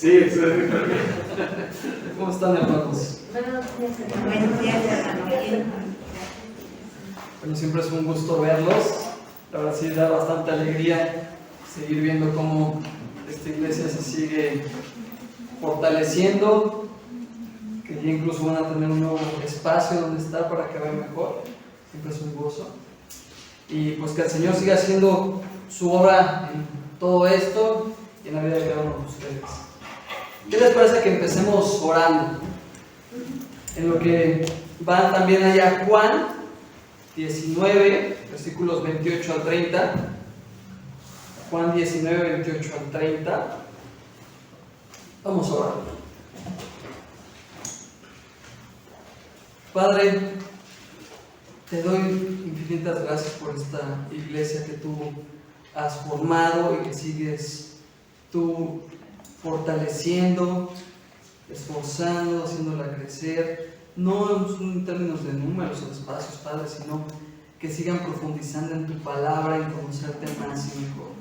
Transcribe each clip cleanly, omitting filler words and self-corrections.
Sí, sí. ¿Cómo están, hermanos? Buenos días, hermano. Bueno, siempre es un gusto verlos. La verdad sí da bastante alegría seguir viendo cómo esta iglesia se sigue fortaleciendo, que ya incluso van a tener un nuevo espacio donde estar para que vean mejor. Siempre es un gozo. Y pues que el Señor siga haciendo su obra en todo esto y en la vida de cada uno de ustedes. ¿Qué les parece que empecemos orando? En lo que van también allá Juan 19, versículos 28 al 30. Juan 19, 28 al 30. Vamos a orar. Padre, te doy infinitas gracias por esta iglesia que tú has formado y que sigues tú fortaleciendo, esforzando, haciéndola crecer, no en términos de números o espacios, Padre, sino que sigan profundizando en tu palabra y conocerte más y mejor.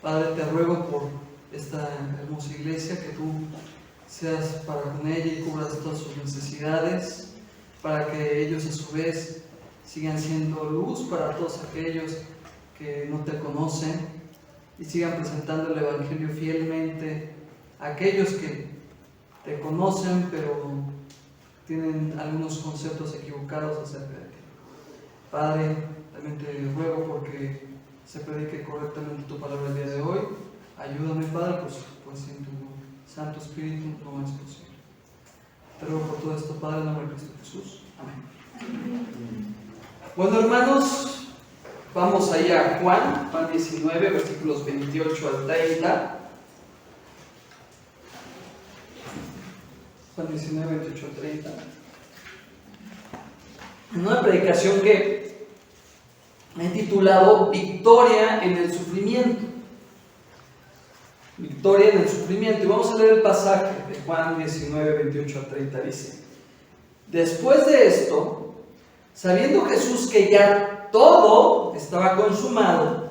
Padre, te ruego por esta hermosa iglesia que tú seas para con ella y cubras todas sus necesidades, para que ellos a su vez sigan siendo luz para todos aquellos que no te conocen y sigan presentando el Evangelio fielmente a aquellos que te conocen pero tienen algunos conceptos equivocados acerca de ti. Padre, también te ruego porque se predique correctamente tu palabra el día de hoy. Ayúdame, Padre, pues sin tu Santo Espíritu no es posible. Te ruego por todo esto, Padre, en el nombre de Cristo Jesús. Amén. Bueno, hermanos, vamos ahí a Juan 19, versículos 28 al 30. Juan 19, 28 al 30. Una predicación que he titulado Victoria en el sufrimiento. Victoria en el sufrimiento. Y vamos a leer el pasaje de Juan 19, 28 al 30. Dice: Después de esto, sabiendo Jesús que ya todo estaba consumado,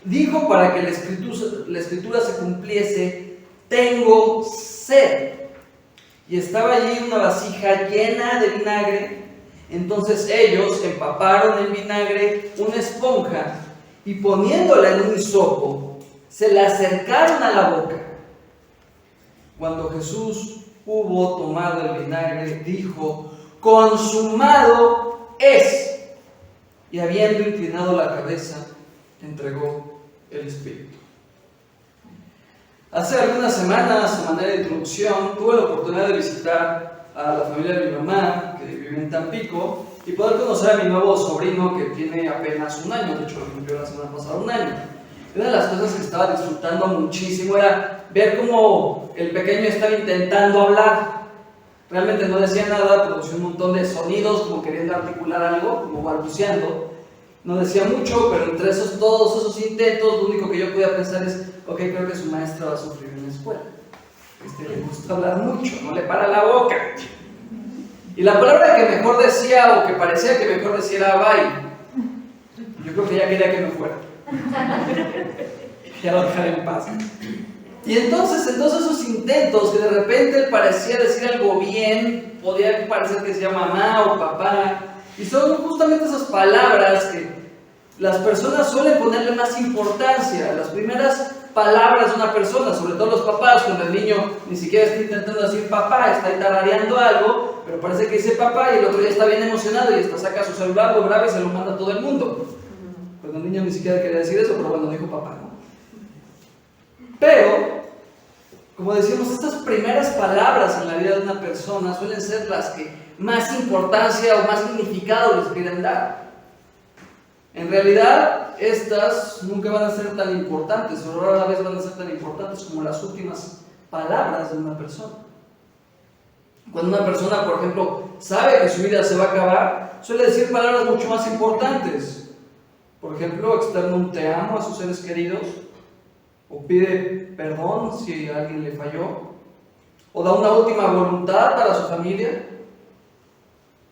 dijo para que la escritura se cumpliese: tengo sed. Y estaba allí una vasija llena de vinagre. Entonces ellos empaparon en vinagre una esponja y poniéndola en un hisopo, se la acercaron a la boca. Cuando Jesús hubo tomado el vinagre, dijo: consumado es. Y habiendo inclinado la cabeza, entregó el Espíritu. Hace algunas semanas, a manera de introducción, tuve la oportunidad de visitar a la familia de mi mamá, que vive en Tampico, y poder conocer a mi nuevo sobrino, que tiene apenas un año. De hecho, lo cumplió la semana pasada un año. Y una de las cosas que estaba disfrutando muchísimo era ver cómo el pequeño estaba intentando hablar. Realmente no decía nada, producía un montón de sonidos, como queriendo articular algo, como balbuceando. No decía mucho, pero entre todos esos intentos, lo único que yo podía pensar es: ok, creo que su maestra va a sufrir en la escuela. Le gusta hablar mucho, no le para la boca. Y la palabra que mejor decía, o que parecía que mejor decía, era bye. Yo creo que ella quería que me fuera. Ya lo dejaré en paz. Y entonces, en todos esos intentos que de repente él parecía decir algo bien, podía parecer que decía mamá o papá, y son justamente esas palabras que las personas suelen ponerle más importancia. Las primeras palabras de una persona, sobre todo los papás, cuando el niño ni siquiera está intentando decir papá, está ahí tarareando algo, pero parece que dice papá y el otro ya está bien emocionado y hasta saca su celular, lo graba y se lo manda a todo el mundo. Cuando el niño ni siquiera quería decir eso, pero bueno, dijo papá, ¿no? Pero, como decíamos, estas primeras palabras en la vida de una persona suelen ser las que más importancia o más significado les quieren dar. En realidad, estas nunca van a ser tan importantes, o rara vez van a ser tan importantes como las últimas palabras de una persona. Cuando una persona, por ejemplo, sabe que su vida se va a acabar, suele decir palabras mucho más importantes. Por ejemplo, externa un te amo a sus seres queridos, o pide perdón si a alguien le falló, o da una última voluntad para su familia.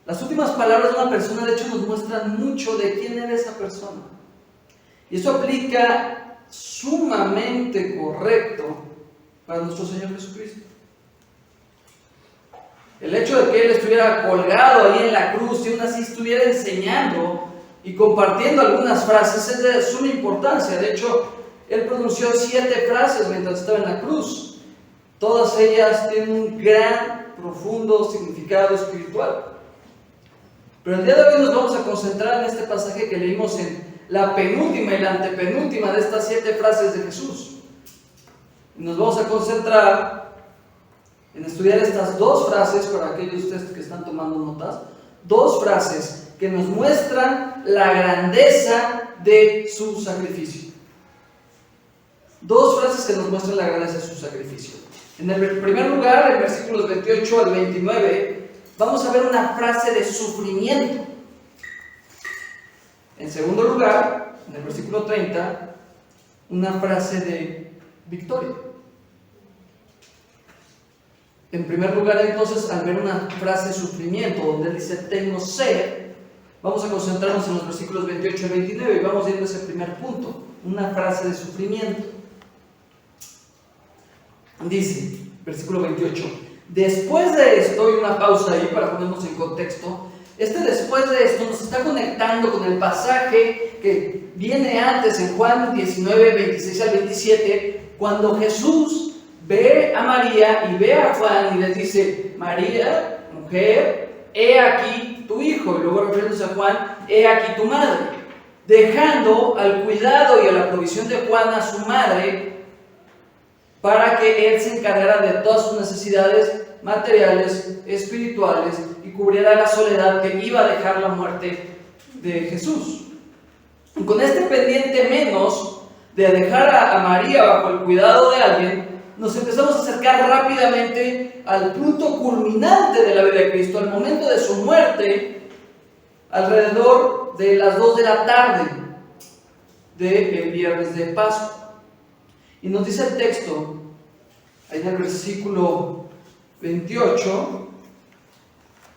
Las últimas palabras de una persona, de hecho, nos muestran mucho de quién era esa persona. Y eso aplica sumamente correcto para nuestro Señor Jesucristo. El hecho de que Él estuviera colgado ahí en la cruz y aún así estuviera enseñando y compartiendo algunas frases es de suma importancia. De hecho, Él pronunció 7 frases mientras estaba en la cruz. Todas ellas tienen un gran, profundo significado espiritual. Pero el día de hoy nos vamos a concentrar en este pasaje que leímos en la penúltima y la antepenúltima de estas 7 frases de Jesús. Y nos vamos a concentrar en estudiar estas 2 frases, para aquellos de ustedes que están tomando notas, 2 frases que nos muestran la grandeza de su sacrificio. 2 frases que nos muestran la grandeza de su sacrificio. En el primer lugar, en versículos 28 al 29, vamos a ver una frase de sufrimiento. En segundo lugar, en el versículo 30, una frase de victoria. En primer lugar, entonces, al ver una frase de sufrimiento, donde él dice, tengo sed, vamos a concentrarnos en los versículos 28 y 29 y vamos viendo ese primer punto, una frase de sufrimiento. Dice, versículo 28, después de esto, y una pausa ahí para ponernos en contexto, después de esto nos está conectando con el pasaje que viene antes en Juan 19, 26 al 27, cuando Jesús ve a María y ve a Juan y les dice, María, mujer, he aquí tu hijo, y luego refiriéndose a Juan, he aquí tu madre, dejando al cuidado y a la provisión de Juan a su madre, para que él se encargara de todas sus necesidades materiales, espirituales, y cubriera la soledad que iba a dejar la muerte de Jesús. Y con este pendiente menos de dejar a María bajo el cuidado de alguien, nos empezamos a acercar rápidamente al punto culminante de la vida de Cristo, al momento de su muerte, alrededor de las 2 de la tarde del viernes de Pascua. Y nos dice el texto, ahí en el versículo 28,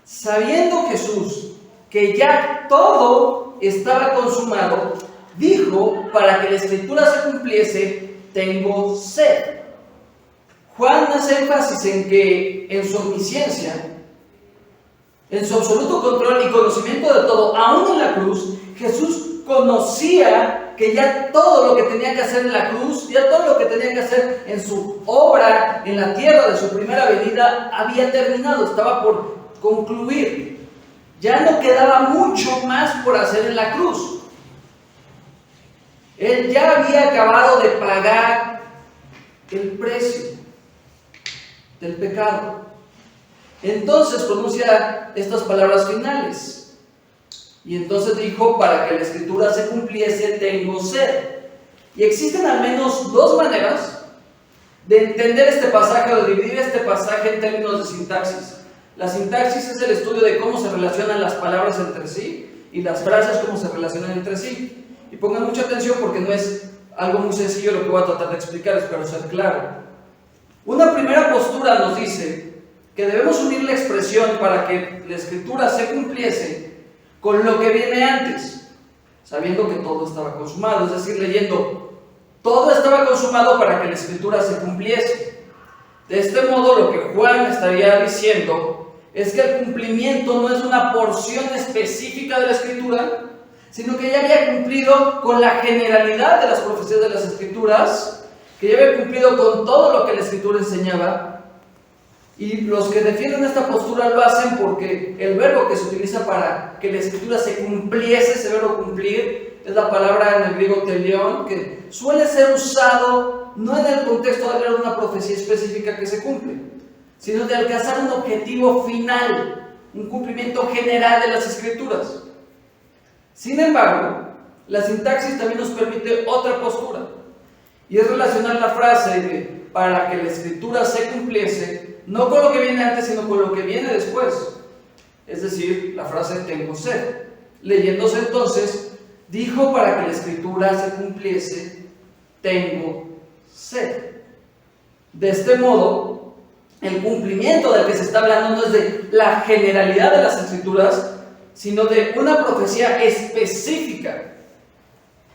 sabiendo Jesús que ya todo estaba consumado, dijo, para que la escritura se cumpliese, tengo sed. Juan hace énfasis en que en su omnisciencia, en su absoluto control y conocimiento de todo, aún en la cruz, Jesús conocía que ya todo lo que tenía que hacer en la cruz, ya todo lo que tenía que hacer en su obra en la tierra de su primera venida, había terminado, estaba por concluir. Ya no quedaba mucho más por hacer en la cruz. Él ya había acabado de pagar el precio del pecado. Entonces pronuncia estas palabras finales. Y entonces dijo, para que la escritura se cumpliese, tengo sed. Y existen al menos 2 maneras de entender este pasaje o de dividir este pasaje en términos de sintaxis. La sintaxis es el estudio de cómo se relacionan las palabras entre sí y las frases cómo se relacionan entre sí. Y pongan mucha atención porque no es algo muy sencillo lo que voy a tratar de explicar, espero ser claro. Una primera postura nos dice que debemos unir la expresión para que la escritura se cumpliese con lo que viene antes, sabiendo que todo estaba consumado, es decir, leyendo, todo estaba consumado para que la escritura se cumpliese. De este modo, lo que Juan estaría diciendo es que el cumplimiento no es una porción específica de la escritura, sino que ya había cumplido con la generalidad de las profecías de las escrituras, que ya había cumplido con todo lo que la escritura enseñaba. Y los que defienden esta postura lo hacen porque el verbo que se utiliza para que la escritura se cumpliese, ese verbo cumplir, es la palabra en el griego teleón, que suele ser usado no en el contexto de hablar de una profecía específica que se cumple, sino de alcanzar un objetivo final, un cumplimiento general de las escrituras. Sin embargo, la sintaxis también nos permite otra postura, y es relacionar la frase de para que la escritura se cumpliese, no con lo que viene antes, sino con lo que viene después. Es decir, la frase tengo sed. Leyéndose entonces, dijo para que la escritura se cumpliese, tengo sed. De este modo, el cumplimiento del que se está hablando no es de la generalidad de las escrituras, sino de una profecía específica.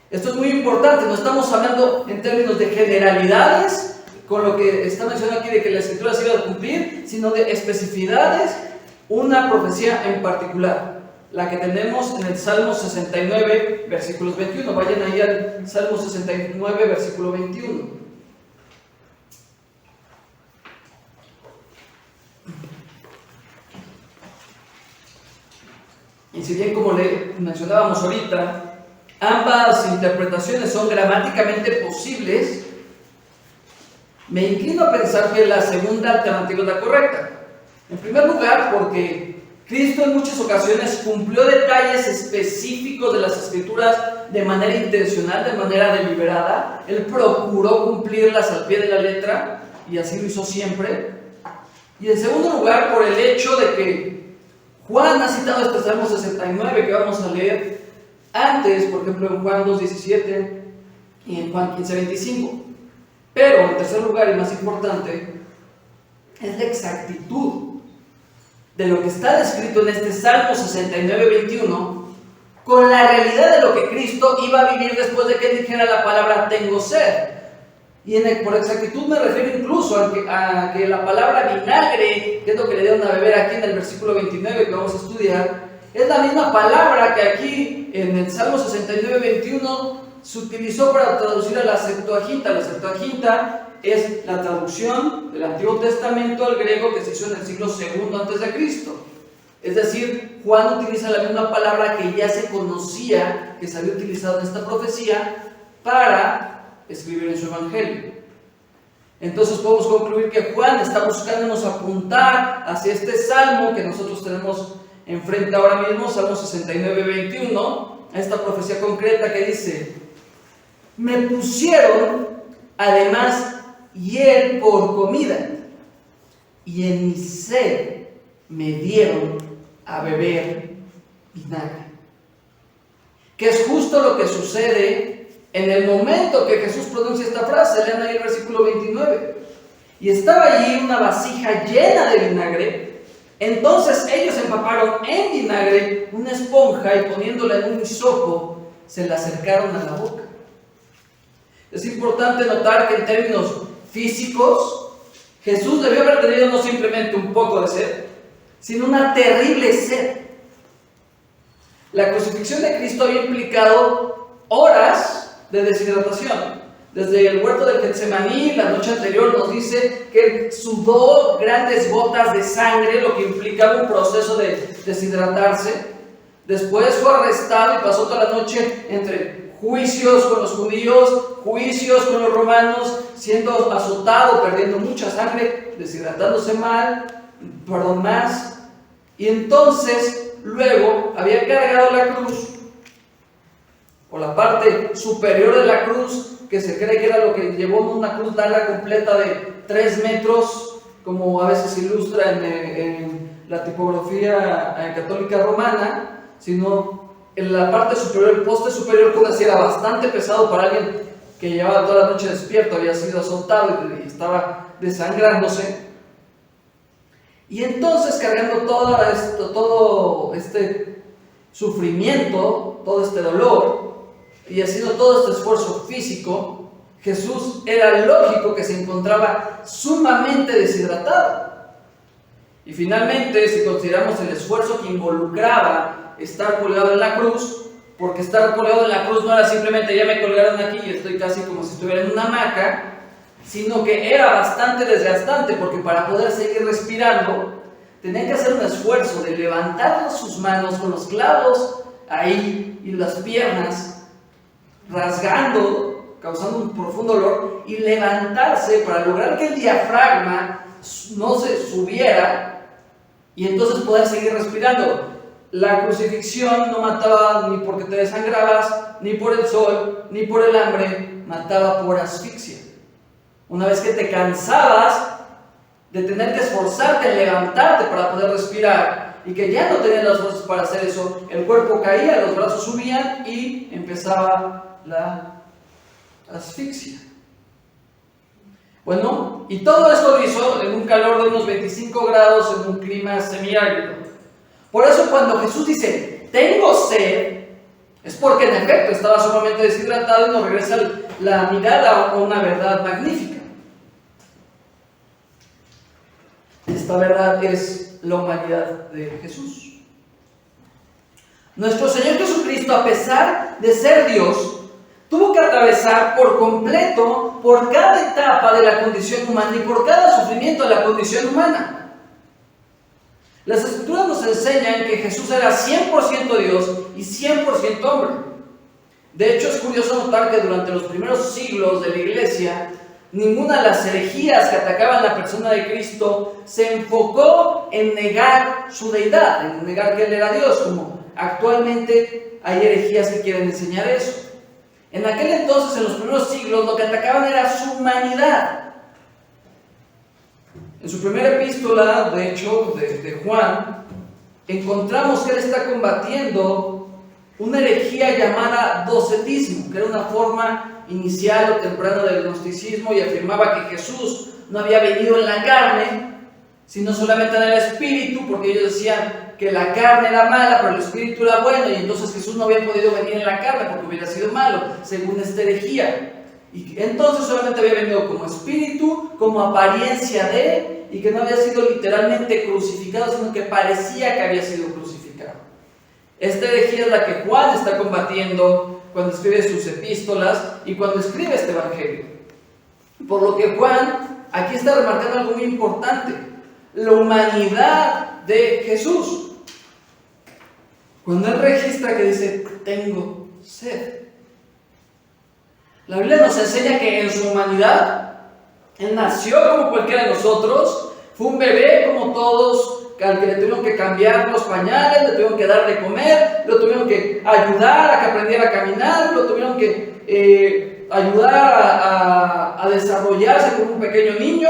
Esto es muy importante, no estamos hablando en términos de generalidades con lo que está mencionado aquí de que la escritura se iba a cumplir, sino de especificidades, una profecía en particular, la que tenemos en el Salmo 69, versículos 21. Vayan ahí al Salmo 69, versículo 21. Y si bien, como le mencionábamos ahorita, ambas interpretaciones son gramáticamente posibles, me inclino a pensar que la segunda alternativa es la correcta. En primer lugar, porque Cristo en muchas ocasiones cumplió detalles específicos de las Escrituras de manera intencional, de manera deliberada. Él procuró cumplirlas al pie de la letra y así lo hizo siempre. Y en segundo lugar, por el hecho de que Juan ha citado este Salmo 69 que vamos a leer antes, por ejemplo en Juan 2:17 y en Juan 15:25. Pero en tercer lugar y más importante es la exactitud de lo que está descrito en este Salmo 69:21 con la realidad de lo que Cristo iba a vivir después de que él dijera la palabra tengo sed. Y por exactitud me refiero incluso a que la palabra vinagre, que es lo que le dieron a beber aquí en el versículo 29 que vamos a estudiar, es la misma palabra que aquí en el Salmo 69:21 se utilizó para traducir a la Septuaginta. La Septuaginta es la traducción del Antiguo Testamento al griego que se hizo en el siglo II antes de Cristo. Es decir, Juan utiliza la misma palabra que ya se conocía, que se había utilizado en esta profecía, para escribir en su Evangelio. Entonces podemos concluir que Juan está buscándonos apuntar hacia este salmo que nosotros tenemos enfrente ahora mismo, Salmo 69:21, a esta profecía concreta que dice: me pusieron además hiel por comida, y en mi sed me dieron a beber vinagre. Que es justo lo que sucede en el momento que Jesús pronuncia esta frase. Lean ahí el versículo 29. Y estaba allí una vasija llena de vinagre. Entonces ellos empaparon en vinagre una esponja y poniéndola en un hisopo, se la acercaron a la boca. Es importante notar que en términos físicos, Jesús debió haber tenido no simplemente un poco de sed, sino una terrible sed. La crucifixión de Cristo había implicado horas de deshidratación. Desde el huerto del Getsemaní, la noche anterior nos dice que sudó grandes gotas de sangre, lo que implicaba un proceso de deshidratarse. Después fue arrestado y pasó toda la noche entre juicios con los judíos, juicios con los romanos, siendo azotado, perdiendo mucha sangre, deshidratándose más. Y entonces, luego, había cargado la cruz, o la parte superior de la cruz, que se cree que era lo que llevó una cruz larga completa de 3 metros, como a veces se ilustra en la tipografía católica romana, sino en la parte superior, el poste superior, que así era bastante pesado para alguien que llevaba toda la noche despierto, había sido azotado y estaba desangrándose. Y entonces, cargando todo este sufrimiento, todo este dolor, y haciendo todo este esfuerzo físico, Jesús era lógico que se encontraba sumamente deshidratado. Y finalmente, si consideramos el esfuerzo que involucraba estar colgado en la cruz, porque estar colgado en la cruz no era simplemente ya me colgaron aquí y estoy casi como si estuviera en una hamaca, sino que era bastante desgastante, porque para poder seguir respirando tenía que hacer un esfuerzo de levantar sus manos con los clavos ahí y las piernas rasgando, causando un profundo dolor, y levantarse para lograr que el diafragma no se subiera y entonces poder seguir respirando. La crucifixión no mataba ni porque te desangrabas, ni por el sol, ni por el hambre, mataba por asfixia. Una vez que te cansabas de tener que esforzarte en levantarte para poder respirar y que ya no tenías las fuerzas para hacer eso, el cuerpo caía, los brazos subían y empezaba la asfixia. Bueno, y todo esto lo hizo en un calor de unos 25 grados en un clima semiárido. Por eso cuando Jesús dice, tengo sed, es porque en efecto estaba sumamente deshidratado y nos regresa la mirada a una verdad magnífica. esta verdad es la humanidad de Jesús. Nuestro Señor Jesucristo, a pesar de ser Dios, tuvo que atravesar por completo por cada etapa de la condición humana y por cada sufrimiento de la condición humana. Las Escrituras nos enseñan que Jesús era 100% Dios y 100% hombre. De hecho, es curioso notar que durante los primeros siglos de la Iglesia, ninguna de las herejías que atacaban la persona de Cristo se enfocó en negar su deidad, en negar que Él era Dios, como actualmente hay herejías que quieren enseñar eso. En aquel entonces, en los primeros siglos, lo que atacaban era su humanidad. En su primera epístola, de hecho, de Juan, encontramos que él está combatiendo una herejía llamada docetismo, que era una forma inicial o temprana del gnosticismo, y afirmaba que Jesús no había venido en la carne, sino solamente en el espíritu, porque ellos decían que la carne era mala, pero el espíritu era bueno, y entonces Jesús no había podido venir en la carne porque hubiera sido malo, según esta herejía. Y entonces solamente había venido como espíritu, como apariencia de, y que no había sido literalmente crucificado, sino que parecía que había sido crucificado. Esta herejía es la que Juan está combatiendo cuando escribe sus epístolas y cuando escribe este evangelio. Por lo que Juan aquí está remarcando algo muy importante: la humanidad de Jesús. Cuando él registra que dice, tengo sed. La Biblia nos enseña que en su humanidad, él nació como cualquiera de nosotros, fue un bebé como todos, al que le tuvieron que cambiar los pañales, le tuvieron que dar de comer, lo tuvieron que ayudar a que aprendiera a caminar, lo tuvieron que ayudar a desarrollarse como un pequeño niño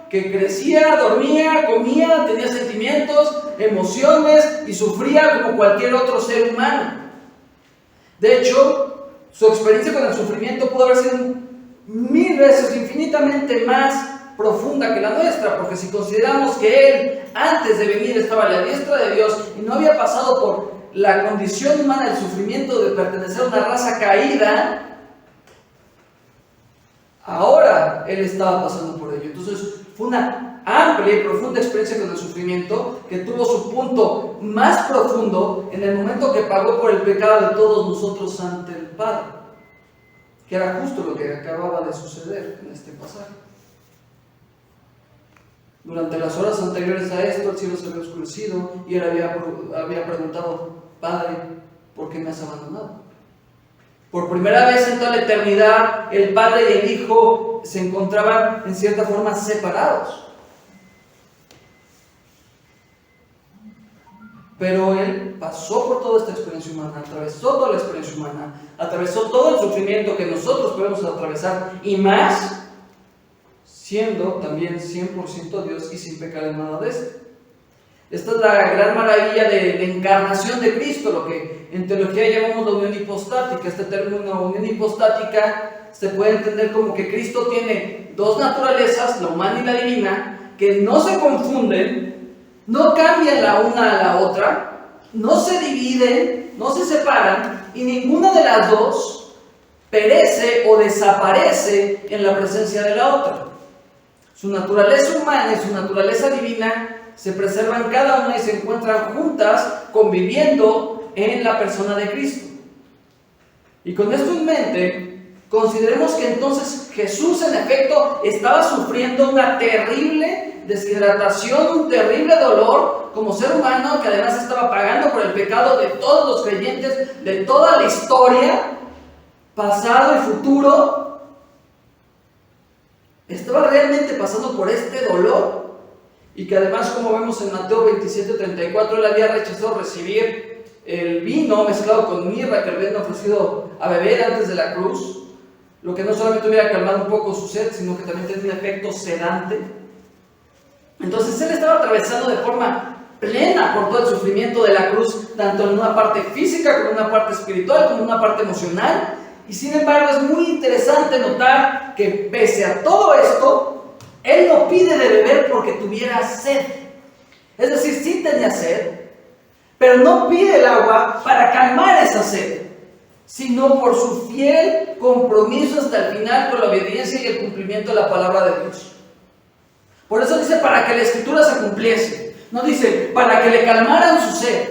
que crecía, dormía, comía, tenía sentimientos, emociones y sufría como cualquier otro ser humano. De hecho, su experiencia con el sufrimiento pudo haber sido 1000 veces, infinitamente más profunda que la nuestra, porque si consideramos que él antes de venir estaba a la diestra de Dios y no había pasado por la condición humana del sufrimiento de pertenecer a una raza caída, ahora él estaba pasando por ello. Entonces fue una amplia y profunda experiencia con el sufrimiento que tuvo su punto más profundo en el momento que pagó por el pecado de todos nosotros ante el Padre, que era justo lo que acababa de suceder en este pasaje. Durante las horas anteriores a esto, el cielo se había oscurecido y él había preguntado, Padre, ¿por qué me has abandonado? Por primera vez en toda la eternidad, el Padre y el Hijo se encontraban en cierta forma separados. Pero él pasó por toda esta experiencia humana, atravesó toda la experiencia humana, atravesó todo el sufrimiento que nosotros podemos atravesar y más, siendo también 100% Dios y sin pecar en nada de esto. Esta es la gran maravilla de la encarnación de Cristo, lo que en teología llamamos la unión hipostática. Este término unión hipostática se puede entender como que Cristo tiene dos naturalezas, la humana y la divina, que no se confunden, no cambian la una a la otra, no se dividen, no se separan, y ninguna de las dos perece o desaparece en la presencia de la otra. Su naturaleza humana y su naturaleza divina se preservan cada una y se encuentran juntas, conviviendo en la persona de Cristo. Y con esto en mente, consideremos que entonces Jesús en efecto estaba sufriendo una terrible deshidratación, un terrible dolor como ser humano, que además estaba pagando por el pecado de todos los creyentes, de toda la historia, pasado y futuro. Estaba realmente pasando por este dolor, y que además, como vemos en Mateo 27:34, él había rechazado recibir el vino mezclado con mirra que le habían ofrecido a beber antes de la cruz, lo que no solamente hubiera calmado un poco su sed, sino que también tenía un efecto sedante. Entonces él estaba atravesando de forma plena por todo el sufrimiento de la cruz, tanto en una parte física como en una parte espiritual, como en una parte emocional. Y sin embargo es muy interesante notar que pese a todo esto, él no pide de beber porque tuviera sed. Es decir, sí tenía sed, pero no pide el agua para calmar esa sed, sino por su fiel compromiso hasta el final con la obediencia y el cumplimiento de la palabra de Dios. Por eso dice para que la escritura se cumpliese. No dice para que le calmaran su sed.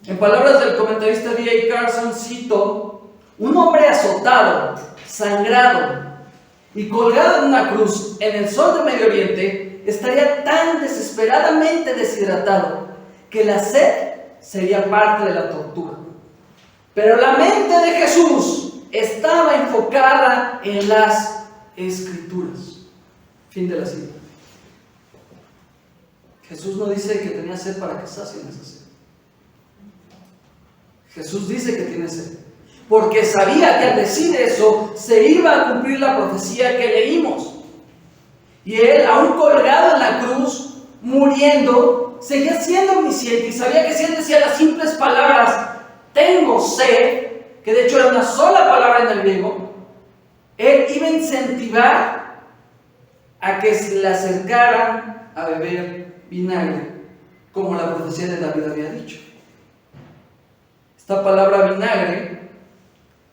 En palabras del comentarista D.A. Carson, cito: un hombre azotado, sangrado y colgado en una cruz en el sol del Medio Oriente estaría tan desesperadamente deshidratado que la sed sería parte de la tortura. Pero la mente de Jesús estaba enfocada en las Escrituras. Fin de la cita. Jesús no dice que tenía sed para que sacien esa sed. Jesús dice que tiene sed, porque sabía que al decir eso se iba a cumplir la profecía que leímos. Y él, aún colgado en la cruz, muriendo, seguía siendo omnisciente y sabía que si él decía las simples palabras, tengo sed, que de hecho era una sola palabra en el griego, él iba a incentivar a que se le acercaran a beber vinagre, como la profecía de David había dicho. Esta palabra vinagre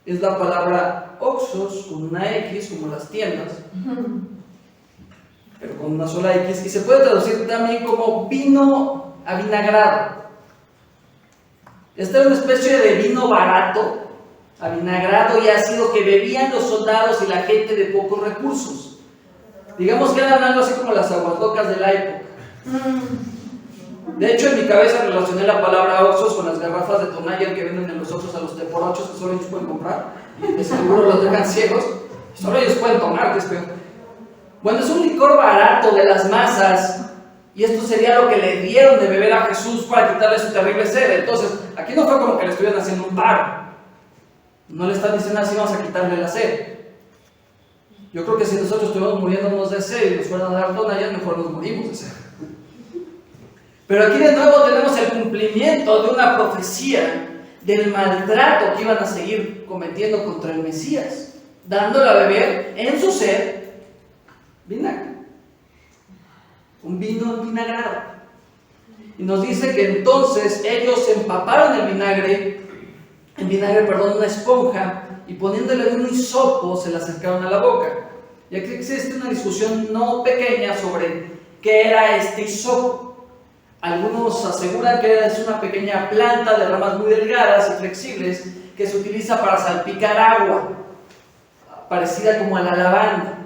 es la palabra oxos, con una X, como las tiendas, pero con una sola X, y se puede traducir también como vino avinagrado. Esta era una especie de vino barato, avinagrado y ácido que bebían los soldados y la gente de pocos recursos. Digamos que eran algo así como las aguas locas de la época. De hecho, en mi cabeza relacioné la palabra oxos con las garrafas de Tonaya que venden en los oxos a los teporochos, que solo ellos pueden comprar, y de seguro los dejan ciegos, solo ellos pueden tomar, que es peor. Bueno, es un licor barato de las masas, y esto sería lo que le dieron de beber a Jesús para quitarle su terrible sed. Entonces, aquí no fue como que le estuvieran haciendo un paro. No le están diciendo así, vamos a quitarle la sed. Yo creo que si nosotros estuviéramos muriéndonos de sed y nos fueran a dar Tonaya, mejor nos morimos de sed. Pero aquí de nuevo tenemos el cumplimiento de una profecía del maltrato que iban a seguir cometiendo contra el Mesías, dándole a beber en su sed vinagre, un vino envinagrado. Y nos dice que entonces ellos empaparon el vinagre, una esponja, y poniéndole un hisopo se la acercaron a la boca. Y aquí existe una discusión no pequeña sobre qué era este hisopo. Algunos aseguran que es una pequeña planta de ramas muy delgadas y flexibles que se utiliza para salpicar agua, parecida como a la lavanda.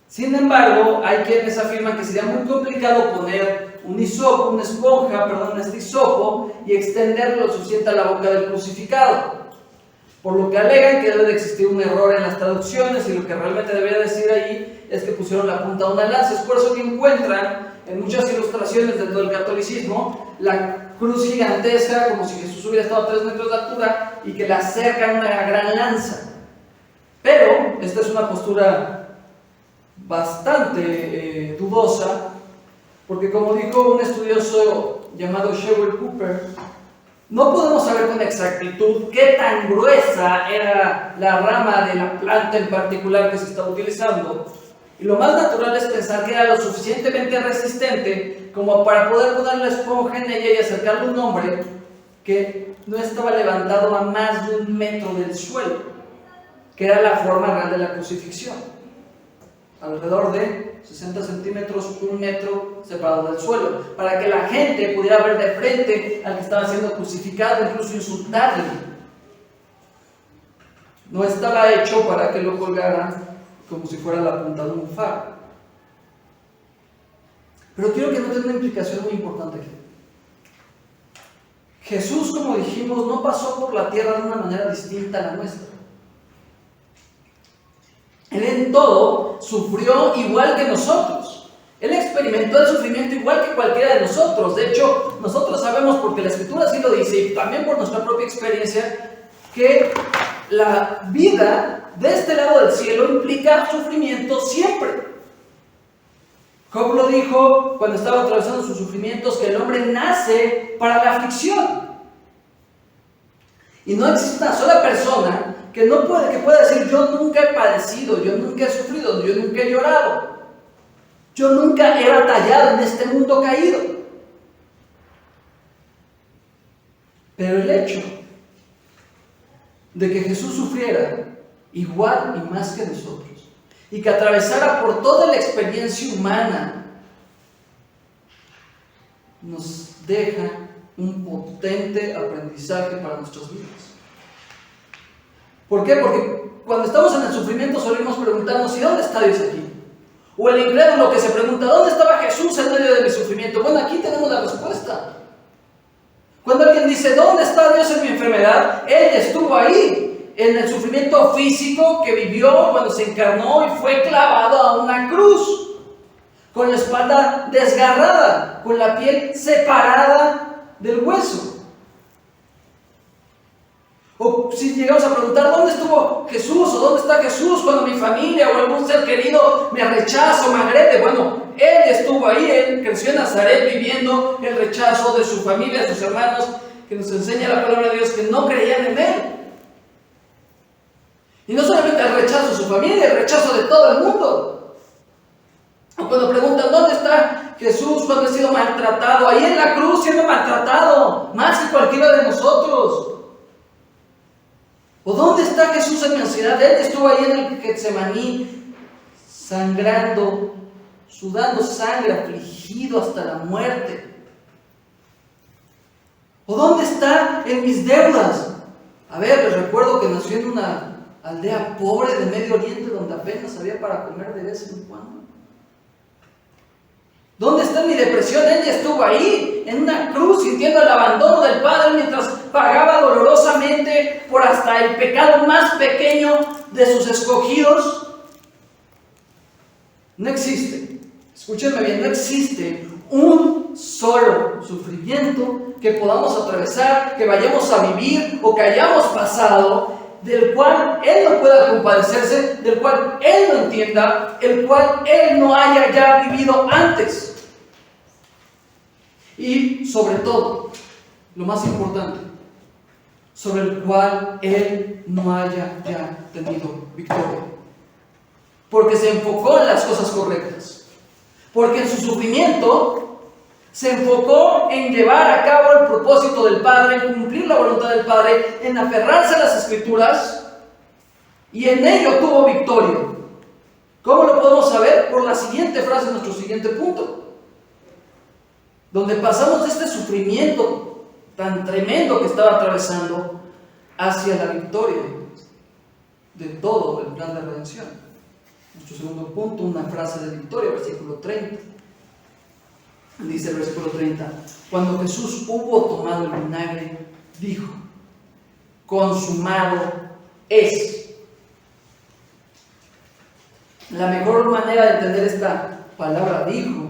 Sin embargo, hay quienes afirman que sería muy complicado poner un hisopo, este hisopo, y extenderlo lo suficiente a la boca del crucificado. Por lo que alegan que debe de existir un error en las traducciones y lo que realmente debería decir ahí es que pusieron la punta de una lanza. Es por eso que encuentran en muchas ilustraciones dentro del catolicismo la cruz gigantesca, como si Jesús hubiera estado a 3 metros de altura y que le acercan una gran lanza. Pero esta es una postura bastante dudosa, porque como dijo un estudioso llamado Sherwood Cooper, no podemos saber con exactitud qué tan gruesa era la rama de la planta en particular que se estaba utilizando, y lo más natural es pensar que era lo suficientemente resistente como para poder poner la esponja en ella y acercarle a un hombre que no estaba levantado a más de 1 metro del suelo, que era la forma real de la crucifixión, alrededor de 60 centímetros, 1 metro separado del suelo, para que la gente pudiera ver de frente al que estaba siendo crucificado, incluso insultarle. No estaba hecho para que lo colgaran como si fuera la punta de un faro. Pero quiero que noten una implicación muy importante aquí. Jesús, como dijimos, no pasó por la tierra de una manera distinta a la nuestra. Él en todo sufrió igual que nosotros. Él experimentó el sufrimiento igual que cualquiera de nosotros. De hecho, nosotros sabemos, porque la Escritura así lo dice, y también por nuestra propia experiencia, que la vida de este lado del cielo implica sufrimiento siempre. Job lo dijo cuando estaba atravesando sus sufrimientos, que el hombre nace para la aflicción. Y no existe una sola persona que pueda decir: yo nunca he padecido, yo nunca he sufrido, yo nunca he llorado, yo nunca he batallado en este mundo caído. Pero el hecho de que Jesús sufriera igual y más que nosotros, y que atravesara por toda la experiencia humana, nos deja un potente aprendizaje para nuestras vidas. ¿Por qué? Porque cuando estamos en el sufrimiento solemos preguntarnos, ¿y dónde está Dios aquí? O el incrédulo que se pregunta, ¿dónde estaba Jesús en medio de mi sufrimiento? Bueno, aquí tenemos la respuesta. Cuando alguien dice, ¿dónde está Dios en mi enfermedad? Él estuvo ahí, en el sufrimiento físico que vivió cuando se encarnó y fue clavado a una cruz, con la espalda desgarrada, con la piel separada del hueso. O si llegamos a preguntar, ¿dónde estuvo Jesús? ¿O dónde está Jesús cuando mi familia o algún ser querido me rechaza o me agrede? Bueno, Él estuvo ahí, Él creció en Nazaret viviendo el rechazo de su familia, de sus hermanos, que nos enseña la palabra de Dios que no creían en Él. Y no solamente el rechazo de su familia, el rechazo de todo el mundo. O cuando preguntan, ¿dónde está Jesús cuando ha sido maltratado? Ahí en la cruz siendo maltratado, más que cualquiera de nosotros. ¿O dónde está Jesús en mi ansiedad? Él estuvo ahí en el Getsemaní, sangrando, sudando sangre, afligido hasta la muerte. ¿O dónde está en mis deudas? A ver, les recuerdo que nació en una aldea pobre de Medio Oriente donde apenas había para comer de vez en cuando. ¿Dónde está mi depresión? Él ya estuvo ahí, en una cruz, sintiendo el abandono del Padre mientras pagaba dolorosamente por hasta el pecado más pequeño de sus escogidos. No existe, escúchenme bien, no existe un solo sufrimiento que podamos atravesar, que vayamos a vivir o que hayamos pasado, del cual Él no pueda compadecerse, del cual Él no entienda, el cual Él no haya ya vivido antes. Y sobre todo, lo más importante, sobre el cual Él no haya ya tenido victoria. Porque se enfocó en las cosas correctas. Porque en su sufrimiento se enfocó en llevar a cabo el propósito del Padre, en cumplir la voluntad del Padre, en aferrarse a las Escrituras, y en ello tuvo victoria. ¿Cómo lo podemos saber? Por la siguiente frase, nuestro siguiente punto, donde pasamos de este sufrimiento tan tremendo que estaba atravesando hacia la victoria de todo el plan de redención. Nuestro segundo punto, una frase de victoria, versículo 30. Dice el versículo 30, cuando Jesús hubo tomado el vinagre, dijo, consumado es. La mejor manera de entender esta palabra dijo,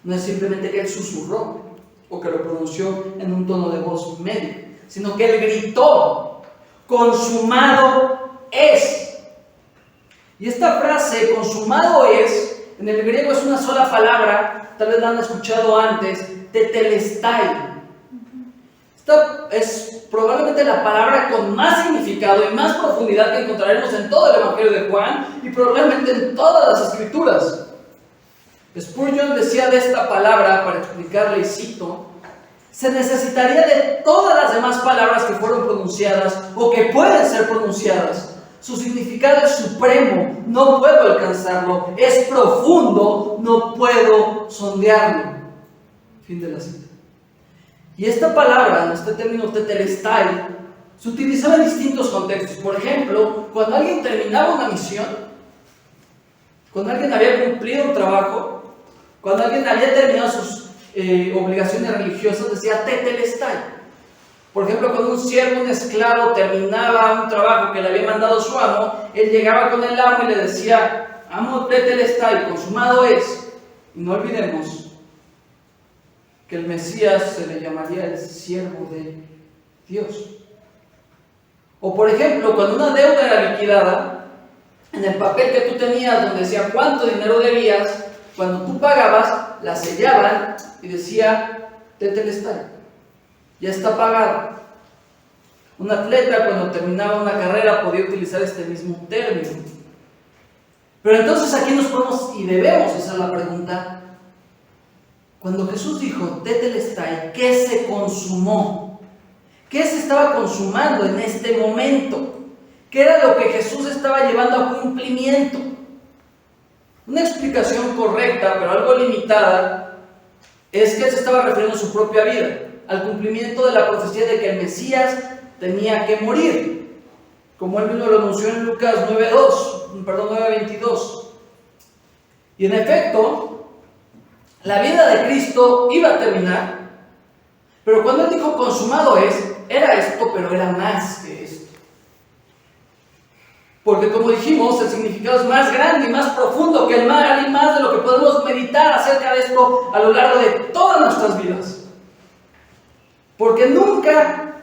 no es simplemente que Él susurró o que lo pronunció en un tono de voz medio, sino que Él gritó, consumado es. Y esta frase, consumado es, en el griego es una sola palabra. Tal vez la han escuchado antes, tetelestai. Esta es probablemente la palabra con más significado y más profundidad que encontraremos en todo el Evangelio de Juan y probablemente en todas las Escrituras. Spurgeon decía de esta palabra, para explicarle, y cito, se necesitaría de todas las demás palabras que fueron pronunciadas o que pueden ser pronunciadas. Su significado es supremo, no puedo alcanzarlo. Es profundo, no puedo sondearlo. Fin de la cita. Y esta palabra, este término tetelestai, se utilizaba en distintos contextos. Por ejemplo, cuando alguien terminaba una misión, cuando alguien había cumplido un trabajo, cuando alguien había terminado sus obligaciones religiosas, decía tetelestai. Por ejemplo, cuando un siervo, un esclavo, terminaba un trabajo que le había mandado su amo, él llegaba con el amo y le decía, amo tetelestai, consumado es. Y no olvidemos que el Mesías se le llamaría el siervo de Dios. O por ejemplo, cuando una deuda era liquidada, en el papel que tú tenías donde decía cuánto dinero debías, cuando tú pagabas, la sellaban y decía tetelestai. Ya está pagado. Un atleta cuando terminaba una carrera podía utilizar este mismo término. Pero entonces aquí nos podemos y debemos hacer la pregunta, cuando Jesús dijo tetelestai, ¿qué se consumó? ¿Qué se estaba consumando en este momento? ¿Qué era lo que Jesús estaba llevando a cumplimiento? Una explicación correcta, pero algo limitada, es que él se estaba refiriendo a su propia vida, al cumplimiento de la profecía de que el Mesías tenía que morir, como él mismo lo anunció en Lucas 9:22. Y en efecto, la vida de Cristo iba a terminar, pero cuando él dijo consumado es, era esto, pero era más que esto. Porque como dijimos, el significado es más grande y más profundo que el mar y más de lo que podemos meditar acerca de esto a lo largo de todas nuestras vidas. Porque nunca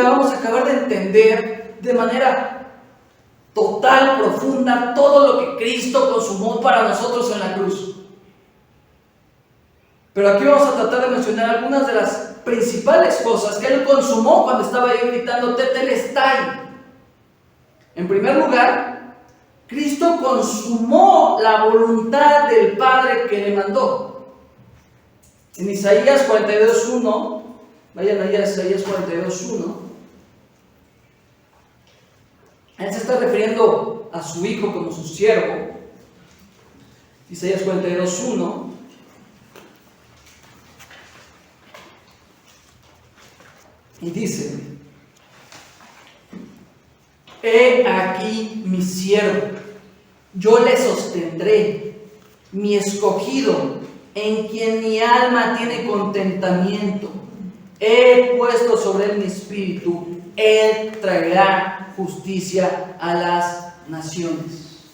vamos a acabar de entender de manera total, profunda, todo lo que Cristo consumó para nosotros en la cruz. Pero aquí vamos a tratar de mencionar algunas de las principales cosas que Él consumó cuando estaba ahí gritando Tetelestai. En primer lugar, Cristo consumó la voluntad del Padre que le mandó. En Isaías 42:1, vayan allá a Isaías 42:1, Él se está refiriendo a su Hijo como su siervo. Isaías 42:1. Y dice: he aquí mi siervo, yo le sostendré, mi escogido, en quien mi alma tiene contentamiento. He puesto sobre él mi espíritu, él traerá justicia a las naciones.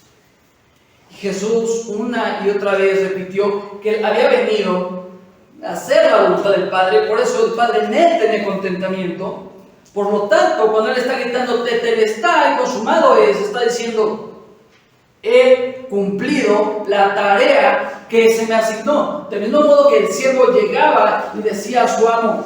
Jesús una y otra vez repitió que él había venido a hacer la voluntad del Padre, por eso el Padre en él tiene contentamiento. Por lo tanto, cuando él está gritando Tetelestai, consumado es, está diciendo: he cumplido la tarea que se me asignó. Del mismo modo que el siervo llegaba y decía a su amo: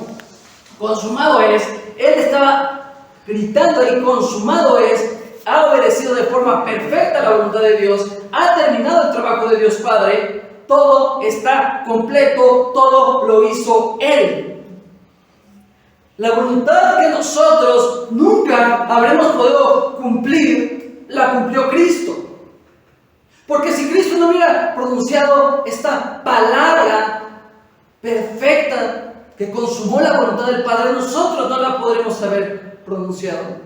consumado es, él estaba gritando ahí: consumado es, ha obedecido de forma perfecta la voluntad de Dios, ha terminado el trabajo de Dios Padre, todo está completo, todo lo hizo Él. La voluntad que nosotros nunca habremos podido cumplir, la cumplió Cristo. Porque si Cristo no hubiera pronunciado esta palabra perfecta que consumó la voluntad del Padre, nosotros no la podremos haber pronunciado.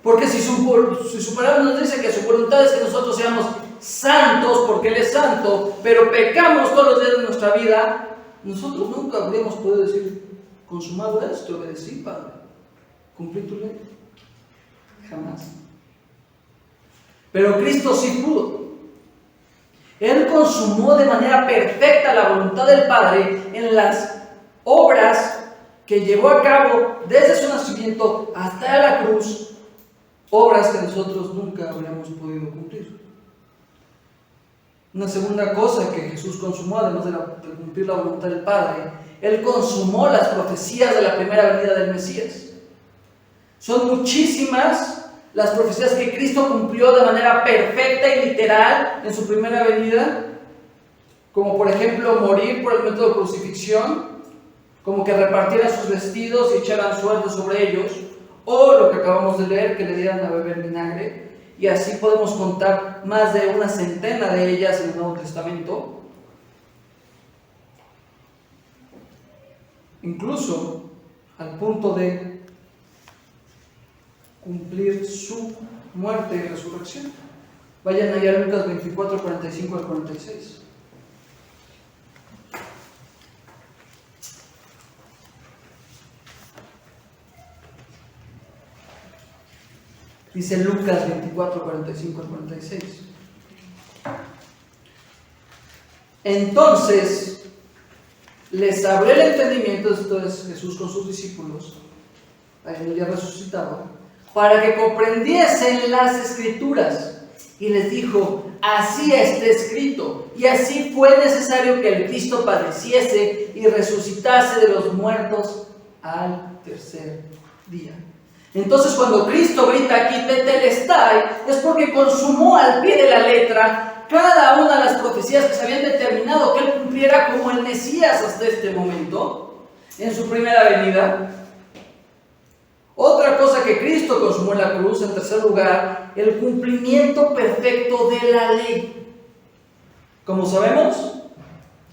Porque si su palabra nos dice que su voluntad es que nosotros seamos santos, porque Él es santo, pero pecamos todos los días de nuestra vida, nosotros nunca habríamos podido decir: consumado es, te obedecí, Padre, cumplí tu ley. Jamás. Pero Cristo sí pudo. Él consumó de manera perfecta la voluntad del Padre en las obras que llevó a cabo desde su nacimiento hasta la cruz, obras que nosotros nunca habríamos podido cumplir. Una segunda cosa que Jesús consumó, además de cumplir la voluntad del Padre, Él consumó las profecías de la primera venida del Mesías. Son muchísimas las profecías que Cristo cumplió de manera perfecta y literal en su primera venida, como por ejemplo morir por el método de crucifixión, como que repartieran sus vestidos y echaran suerte sobre ellos, o lo que acabamos de leer, que le dieran a beber vinagre. Y así podemos contar más de una centena de ellas en el Nuevo Testamento. Incluso al punto de cumplir su muerte y resurrección. Vayan allá a Lucas 24, 45 al 46. Dice Lucas 24, 45 al 46. Entonces les abrió el entendimiento, esto es Jesús con sus discípulos, habiendo ya resucitado, para que comprendiesen las Escrituras, y les dijo: así está escrito, y así fue necesario que el Cristo padeciese y resucitase de los muertos al tercer día. Entonces, cuando Cristo grita aquí Tetelestai, es porque consumó al pie de la letra cada una de las profecías que se habían determinado que Él cumpliera como el Mesías hasta este momento, en su primera venida. Otra cosa que Cristo consumó en la cruz, en tercer lugar, el cumplimiento perfecto de la ley. Como sabemos,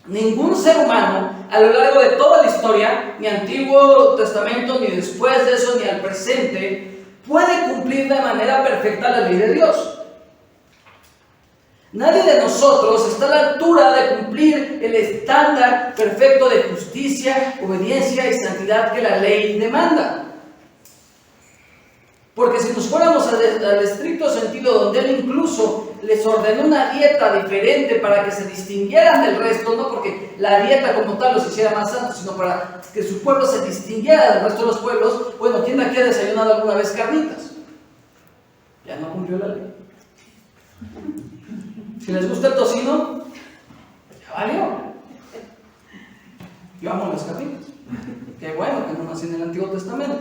ningún ser humano a lo largo de toda la historia, ni Antiguo Testamento, ni después de eso, ni al presente, puede cumplir de manera perfecta la ley de Dios. Nadie de nosotros está a la altura de cumplir el estándar perfecto de justicia, obediencia y santidad que la ley demanda. Porque si nos fuéramos al estricto sentido, donde Él incluso les ordenó una dieta diferente para que se distinguieran del resto, no porque la dieta como tal los hiciera más santos, sino para que su pueblo se distinguiera del resto de los pueblos. Bueno, ¿quién de aquí ha desayunado alguna vez carnitas? Ya no cumplió la ley. Si les gusta el tocino, ya valió. Yo amo las carnitas. Qué bueno que no nací en el Antiguo Testamento.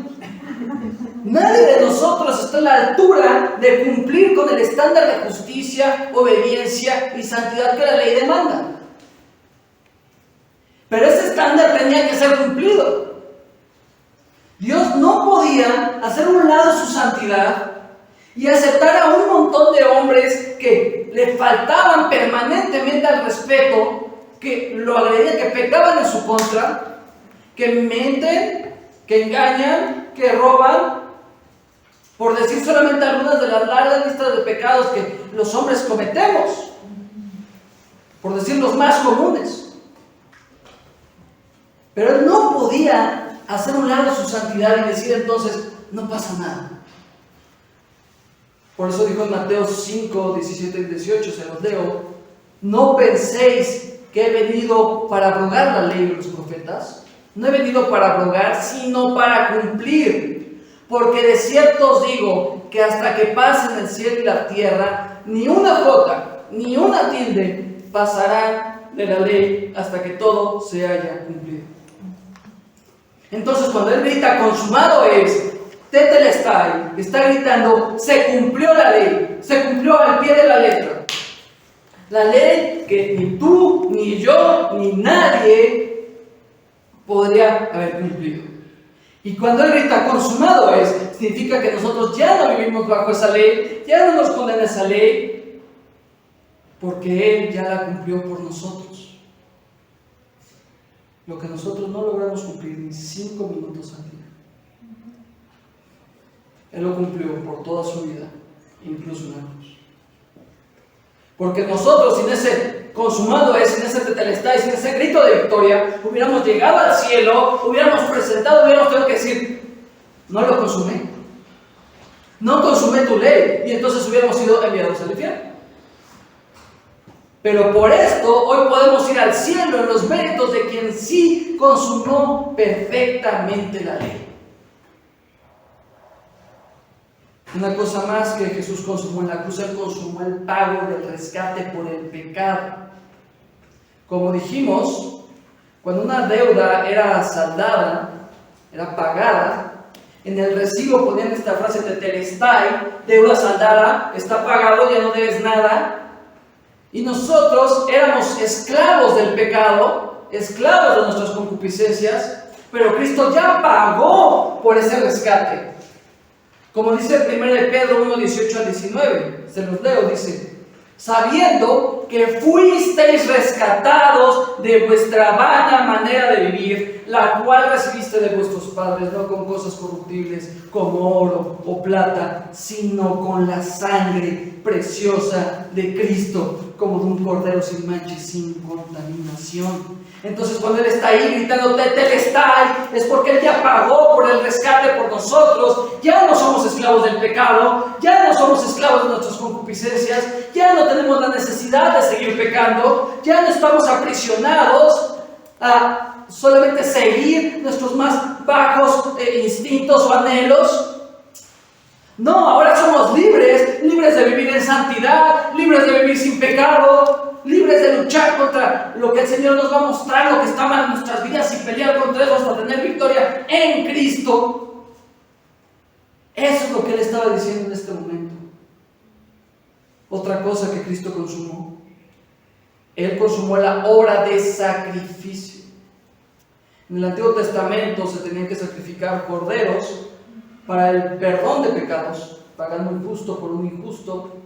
Nadie de nosotros está a la altura de cumplir con el estándar de justicia, obediencia y santidad que la ley demanda. Pero ese estándar tenía que ser cumplido. Dios no podía hacer a un lado su santidad y aceptar a un montón de hombres que le faltaban permanentemente al respeto, que lo agredían, que pecaban en su contra, que mienten, que engañan, que roban, por decir solamente algunas de las largas listas de pecados que los hombres cometemos, por decir los más comunes. Pero Él no podía hacer a un lado su santidad y decir entonces, no pasa nada. Por eso dijo en Mateo 5, 17 y 18, se los leo: no penséis que he venido para abrogar la ley de los profetas. No he venido para abrogar, sino para cumplir. Porque de cierto os digo que hasta que pasen el cielo y la tierra, ni una jota, ni una tilde pasarán de la ley hasta que todo se haya cumplido. Entonces, cuando Él grita consumado es, tetelestai, está gritando, se cumplió la ley, se cumplió al pie de la letra. La ley que ni tú, ni yo, ni nadie podría haber cumplido. Y cuando Él grita consumado es, significa que nosotros ya no vivimos bajo esa ley, ya no nos condena esa ley, porque Él ya la cumplió por nosotros. Lo que nosotros no logramos cumplir ni 5 minutos al día, Él lo cumplió por toda su vida, incluso en la cruz. Porque nosotros sin ese consumado es, sin ese tetelestai, sin ese grito de victoria, hubiéramos llegado al cielo, hubiéramos presentado, hubiéramos tenido que decir, no lo consumé, no consumé tu ley, y entonces hubiéramos sido enviados al infierno. Pero por esto hoy podemos ir al cielo en los méritos de quien sí consumó perfectamente la ley. Una cosa más que Jesús consumó en la cruz, Él consumó el pago del rescate por el pecado. Como dijimos, cuando una deuda era saldada, era pagada, en el recibo ponían esta frase tetelestai, deuda saldada, está pagado, ya no debes nada. Y nosotros éramos esclavos del pecado, esclavos de nuestras concupiscencias, pero Cristo ya pagó por ese rescate. Como dice el 1 de Pedro 1, 18 al 19, se los leo, dice: sabiendo que fuisteis rescatados de vuestra vana manera de vivir, la cual recibiste de vuestros padres, no con cosas corruptibles como oro o plata, sino con la sangre preciosa de Cristo, como de un cordero sin mancha y sin contaminación. Entonces, cuando Él está ahí gritando tetelestai, es porque Él ya pagó por el rescate por nosotros. Ya no somos esclavos del pecado, ya no somos esclavos de nuestras concupiscencias, ya no tenemos la necesidad de seguir pecando, ya no estamos aprisionados a solamente seguir nuestros más bajos instintos o anhelos. No, ahora somos libres, libres de vivir en santidad, libres de vivir sin pecado, libres de luchar contra lo que el Señor nos va a mostrar, lo que está mal en nuestras vidas, y pelear contra eso hasta tener victoria en Cristo. Eso es lo que Él estaba diciendo en este momento. Otra cosa que Cristo consumó, Él consumó la obra de sacrificio. En el Antiguo Testamento se tenían que sacrificar corderos para el perdón de pecados, pagando un justo por un injusto,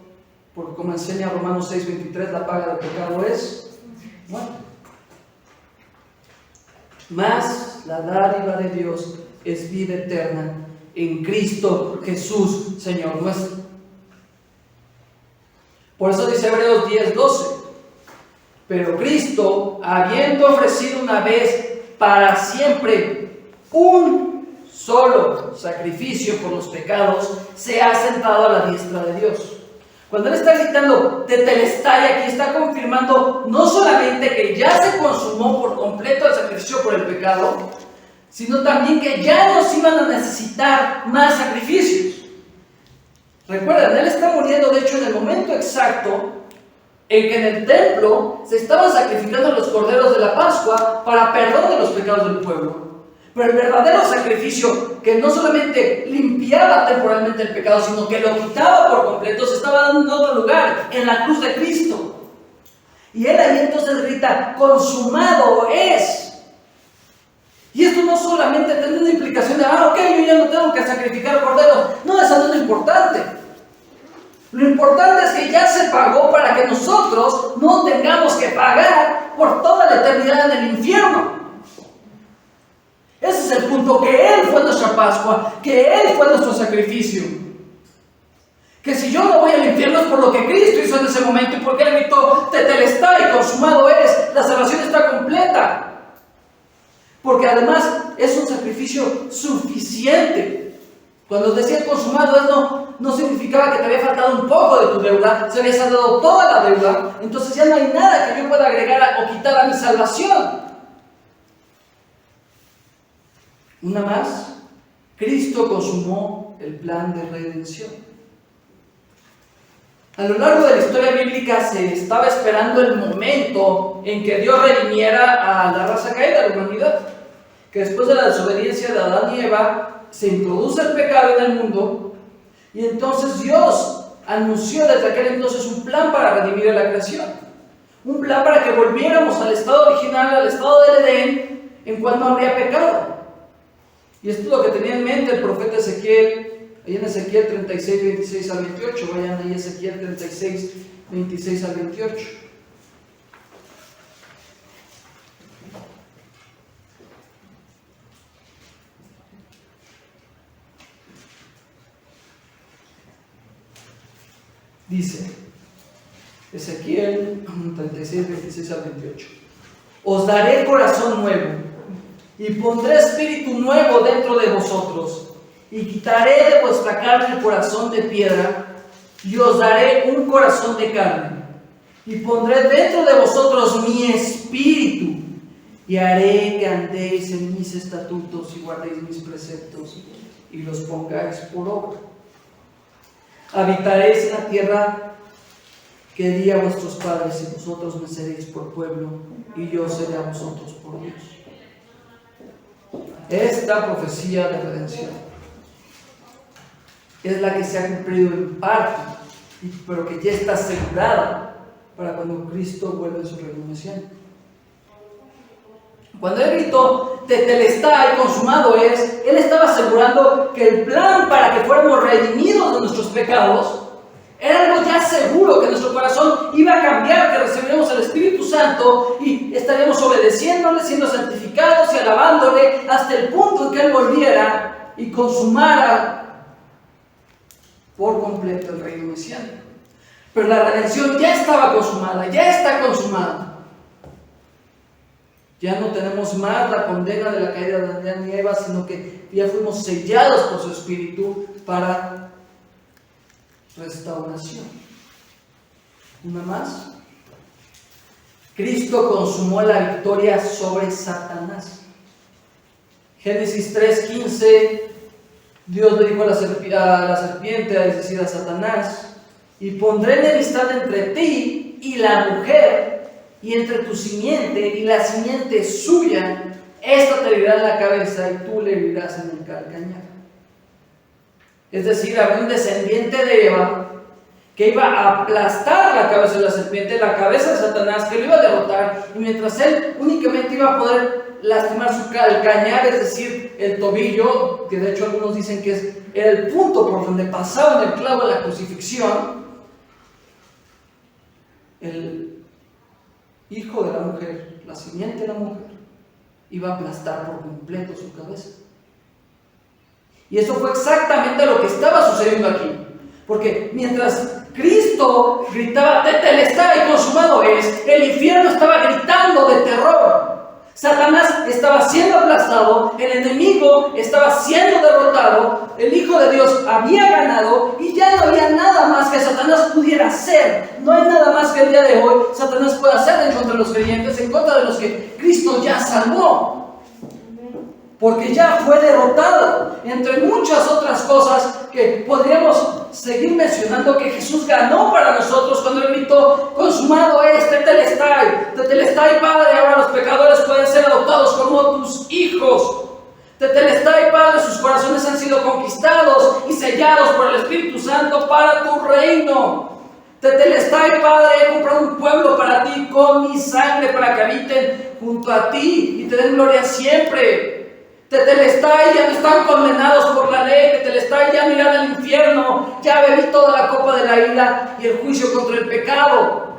porque como enseña Romanos 6:23, la paga del pecado es muerte. Mas la dádiva de Dios es vida eterna en Cristo Jesús, Señor nuestro. Por eso dice Hebreos 10:12, pero Cristo, habiendo ofrecido una vez para siempre un solo sacrificio por los pecados, se ha sentado a la diestra de Dios. Cuando Él está gritando tetelestai, aquí está confirmando no solamente que ya se consumó por completo el sacrificio por el pecado, sino también que ya no se iban a necesitar más sacrificios. Recuerden, Él está muriendo, de hecho, en el momento exacto en que en el templo se estaban sacrificando los corderos de la Pascua para perdón de los pecados del pueblo. Pero el verdadero sacrificio, que no solamente limpiaba temporalmente el pecado, sino que lo quitaba por completo, se estaba dando en otro lugar, en la cruz de Cristo. Y Él ahí entonces grita, consumado es. Y esto no solamente tiene una implicación de, ok, yo ya no tengo que sacrificar corderos. No, eso no es lo importante. Lo importante es que ya se pagó para que nosotros no tengamos que pagar por toda la eternidad en el infierno. Ese es el punto, que Él fue nuestra Pascua, que Él fue nuestro sacrificio. Que si yo no voy al infierno es por lo que Cristo hizo en ese momento y porque Él gritó, tetelestai, consumado es, la salvación está completa. Porque además es un sacrificio suficiente. Cuando decía consumado, no significaba que te había faltado un poco de tu deuda, se había saldado toda la deuda, entonces ya no hay nada que yo pueda agregar o quitar a mi salvación. Una más, Cristo consumó el plan de redención. A lo largo de la historia bíblica se estaba esperando el momento en que Dios redimiera a la raza caída, a la humanidad. Que después de la desobediencia de Adán y Eva, se introduce el pecado en el mundo, y entonces Dios anunció desde aquel entonces un plan para redimir a la creación. Un plan para que volviéramos al estado original, al estado del Edén, en cual no habría pecado. Y esto es lo que tenía en mente el profeta Ezequiel, ahí en Ezequiel 36, 26 al 28. Vayan ahí, Ezequiel 36, 26 al 28. Dice Ezequiel 36, 26 al 28. Os daré corazón nuevo y pondré espíritu nuevo dentro de vosotros, y quitaré de vuestra carne el corazón de piedra, y os daré un corazón de carne, y pondré dentro de vosotros mi espíritu, y haré que andéis en mis estatutos y guardéis mis preceptos, y los pongáis por obra. Habitaréis en la tierra que di a vuestros padres, y vosotros me seréis por pueblo, y yo seré a vosotros por Dios. Esta profecía de redención es la que se ha cumplido en parte, pero que ya está asegurada para cuando Cristo vuelva en su reino mesiánico. Cuando Él gritó, tetelestai, consumado es, Él estaba asegurando que el plan para que fuéramos redimidos de nuestros pecados era algo ya seguro, que nuestro corazón iba a cambiar, que recibiremos el Espíritu Santo y estaríamos obedeciéndole, siendo santificados y alabándole hasta el punto en que Él volviera y consumara por completo el reino mesiánico. Pero la redención ya estaba consumada, ya está consumada. Ya no tenemos más la condena de la caída de Adán y Eva, sino que ya fuimos sellados por su Espíritu para restauración. Una más. Cristo consumó la victoria sobre Satanás. Génesis 3:15, Dios le dijo a la serpiente, es decir, a Satanás, y pondré enemistad entre ti y la mujer, y entre tu simiente y la simiente suya. Esta te herirá en la cabeza y tú le herirás en el calcañar. Es decir, había un descendiente de Eva que iba a aplastar la cabeza de la serpiente, la cabeza de Satanás, que lo iba a derrotar, y mientras él únicamente iba a poder lastimar su calcañar, es decir, el tobillo, que de hecho algunos dicen que era el punto por donde pasaba el clavo de la crucifixión, el hijo de la mujer, la simiente de la mujer, iba a aplastar por completo su cabeza. Y eso fue exactamente lo que estaba sucediendo aquí. Porque mientras Cristo gritaba, tetelestai, consumado es, el infierno estaba gritando de terror. Satanás estaba siendo aplastado, el enemigo estaba siendo derrotado, el Hijo de Dios había ganado y ya no había nada más que Satanás pudiera hacer. No hay nada más que el día de hoy Satanás pueda hacer en contra de los creyentes, en contra de los que Cristo ya salvó. Porque ya fue derrotado, entre muchas otras cosas que podríamos seguir mencionando que Jesús ganó para nosotros cuando Él gritó, consumado es, tetelestai, Padre, ahora los pecadores pueden ser adoptados como tus hijos. Tetelestai, Padre, sus corazones han sido conquistados y sellados por el Espíritu Santo para tu reino. Tetelestai, Padre, he comprado un pueblo para ti con mi sangre para que habiten junto a ti y te den gloria siempre. Tetelestai, ya no están condenados por la ley. Tetelestai, ya no irán al infierno. Ya bebí toda la copa de la ira y el juicio contra el pecado.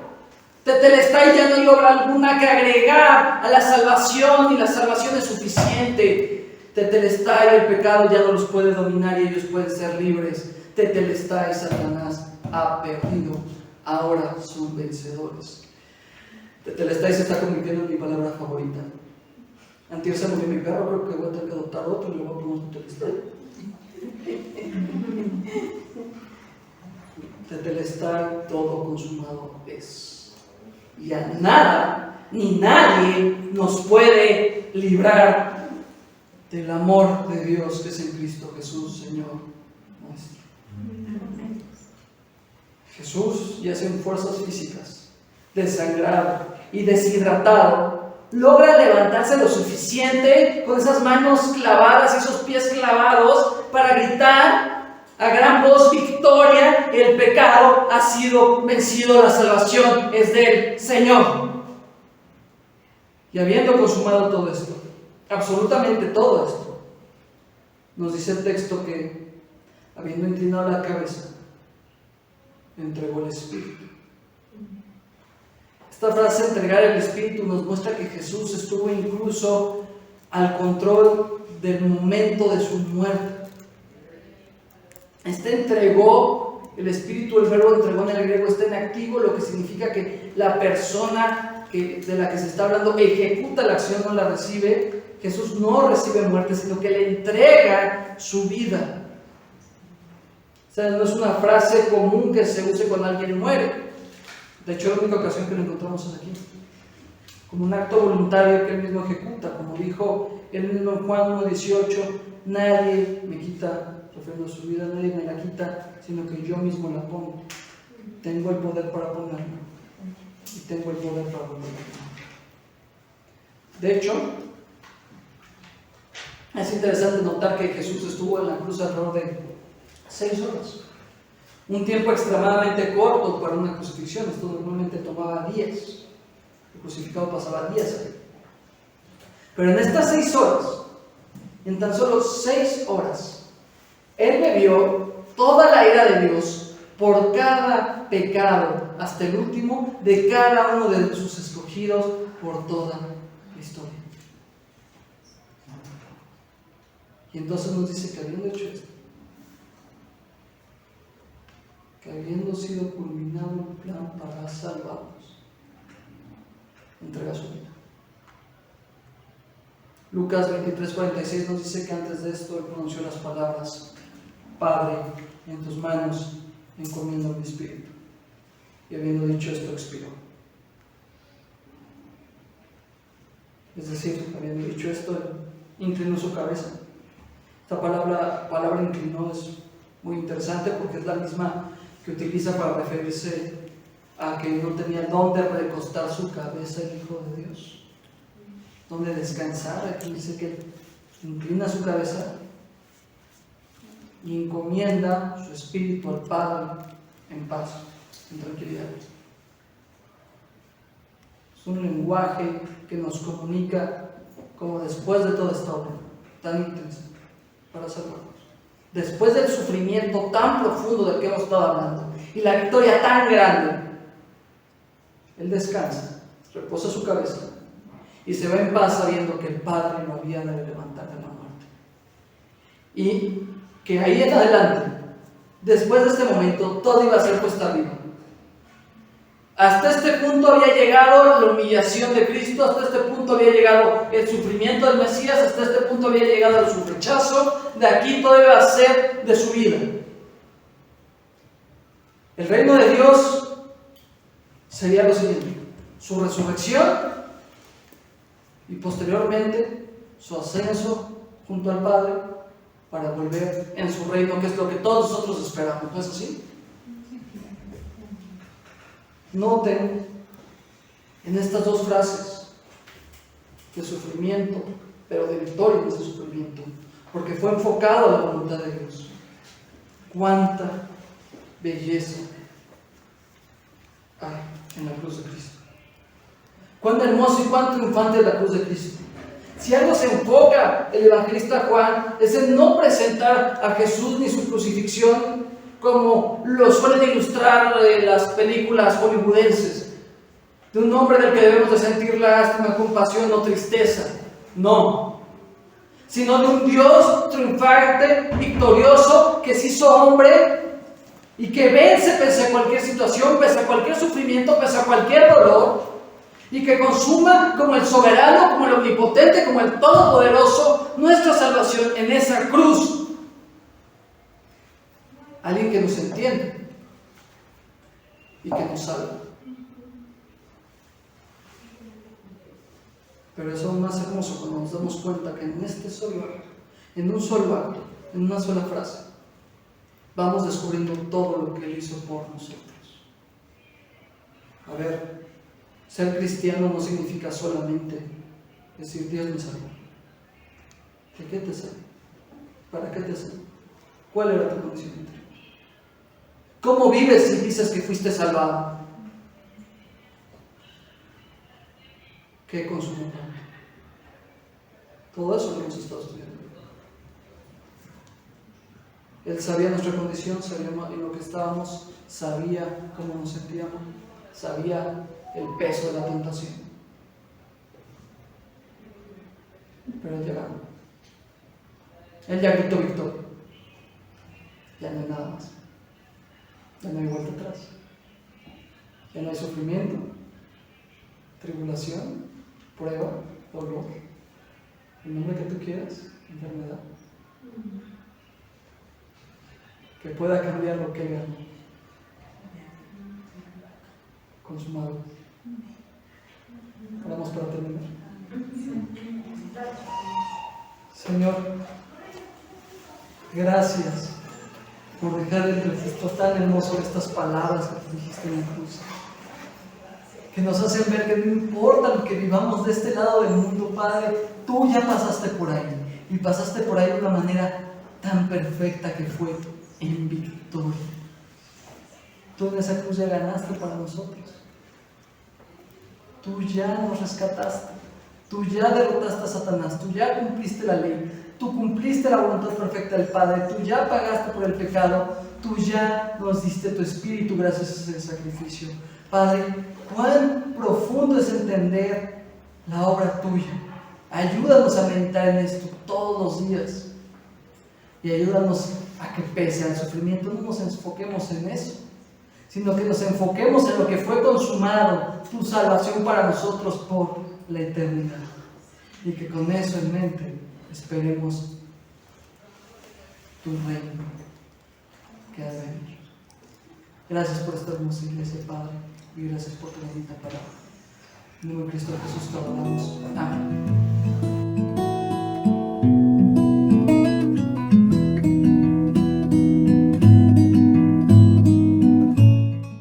Tetelestai, ya no hay obra alguna que agregar a la salvación y la salvación es suficiente. Tetelestai, el pecado ya no los puede dominar y ellos pueden ser libres. Tetelestai, Satanás ha perdido. Ahora son vencedores. Tetelestai se está convirtiendo en mi palabra favorita. Antes se murió mi perro, creo que voy a tener que adoptar otro y le voy a poner tetelestai. Tetelestai, todo consumado es. Y a nada ni nadie nos puede librar del amor de Dios que es en Cristo Jesús, Señor nuestro. Jesús, ya sea en fuerzas físicas, desangrado y deshidratado, logra levantarse lo suficiente con esas manos clavadas y esos pies clavados para gritar a gran voz victoria: el pecado ha sido vencido, la salvación es del Señor. Y habiendo consumado todo esto, absolutamente todo esto, nos dice el texto que habiendo inclinado la cabeza, entregó el Espíritu. Esta frase, entregar el Espíritu, nos muestra que Jesús estuvo incluso al control del momento de su muerte. Entregó el Espíritu, el verbo entregó en el griego está en activo, lo que significa que la persona de la que se está hablando ejecuta la acción, no la recibe. Jesús no recibe muerte, sino que le entrega su vida. O sea, no es una frase común que se use cuando alguien muere. De hecho, la única ocasión que lo encontramos es aquí, como un acto voluntario que Él mismo ejecuta, como dijo Él mismo en Juan 1:18, nadie me quita, refiriendo a su vida, nadie me la quita, sino que yo mismo la pongo. Tengo el poder para ponerla y tengo el poder para volverla a poner. De hecho, es interesante notar que Jesús estuvo en la cruz alrededor de 6 horas. Un tiempo extremadamente corto para una crucifixión. Esto normalmente tomaba días. El crucificado pasaba días ahí. Pero en estas 6 horas, en tan solo 6 horas, Él bebió toda la ira de Dios por cada pecado, hasta el último, de cada uno de sus escogidos por toda la historia. Y entonces nos dice que habiendo hecho esto, que habiendo sido culminado el plan para salvarnos, entrega su vida. Lucas 23:46 nos dice que antes de esto Él pronunció las palabras: Padre, en tus manos encomiendo mi espíritu. Y habiendo dicho esto, expiró. Es decir, habiendo dicho esto, inclinó su cabeza. Esta palabra inclinó es muy interesante porque es la misma que utiliza para referirse a que no tenía dónde recostar su cabeza el Hijo de Dios, dónde descansar. Aquí dice que inclina su cabeza y encomienda su espíritu al Padre en paz, en tranquilidad. Es un lenguaje que nos comunica como después de toda esta obra tan intensa para salvarnos, después del sufrimiento tan profundo del que hemos estado hablando y la victoria tan grande, Él descansa, reposa su cabeza y se va en paz sabiendo que el Padre lo había de levantar de la muerte. Y que ahí en adelante, después de este momento, todo iba a ser puesta arriba. Hasta este punto había llegado la humillación de Cristo, hasta este punto había llegado el sufrimiento del Mesías, hasta este punto había llegado su rechazo. De aquí todo iba a ser de su vida. El reino de Dios sería lo siguiente: su resurrección y posteriormente su ascenso junto al Padre para volver en su reino, que es lo que todos nosotros esperamos. ¿No es así? Noten en estas dos frases de sufrimiento, pero de victoria en ese sufrimiento, porque fue enfocado a la voluntad de Dios. Cuánta belleza hay en la cruz de Cristo. Cuán hermoso y cuán triunfante es la cruz de Cristo. Si algo se enfoca el evangelista Juan, es en no presentar a Jesús ni su crucifixión como lo suelen ilustrar las películas hollywoodenses, de un hombre del que debemos de sentir lástima, compasión o tristeza. No, sino de un Dios triunfante, victorioso, que se hizo hombre y que vence pese a cualquier situación, pese a cualquier sufrimiento, pese a cualquier dolor, y que consuma como el soberano, como el omnipotente, como el todopoderoso, nuestra salvación en esa cruz. Alguien que nos entiende y que nos salva. Pero eso es más hermoso cuando nos damos cuenta que en este solo acto, en un solo acto, en una sola frase, vamos descubriendo todo lo que Él hizo por nosotros. A ver, ser cristiano no significa solamente decir Dios me salvó. ¿De qué te salvó? ¿Para qué te salvó? ¿Cuál era tu condición interior? ¿Cómo vives si dices que fuiste salvado? ¿Qué consumo? Todo eso lo hemos estado estudiando. Él sabía nuestra condición, sabía en lo que estábamos, sabía cómo nos sentíamos, sabía el peso de la tentación. Pero Él ya ganó. Él ya gritó victoria. Ya no hay nada más. Ya no hay vuelta atrás. Ya no hay sufrimiento, tribulación, prueba, dolor, el nombre que tú quieras, enfermedad, que pueda cambiar lo que Él ganó. Consumado. Oramos para terminar. Señor, gracias por dejar el registro tan hermoso de estas palabras que tú dijiste en la cruz, que nos hacen ver que no importa lo que vivamos de este lado del mundo, Padre, tú ya pasaste por ahí, y pasaste por ahí de una manera tan perfecta que fue en victoria. Tú en esa cruz ya ganaste para nosotros, tú ya nos rescataste, tú ya derrotaste a Satanás, tú ya cumpliste la ley, tú cumpliste la voluntad perfecta del Padre, tú ya pagaste por el pecado, tú ya nos diste tu Espíritu gracias a ese sacrificio. Padre, cuán profundo es entender la obra tuya. Ayúdanos a meditar en esto todos los días y ayúdanos a que pese al sufrimiento no nos enfoquemos en eso, sino que nos enfoquemos en lo que fue consumado, tu salvación para nosotros por la eternidad, y que con eso en mente esperemos tu reino que ha de venir. Gracias por esta hermosa iglesia, Padre, y gracias por tu bendita palabra. En el nombre de Cristo Jesús te adoramos.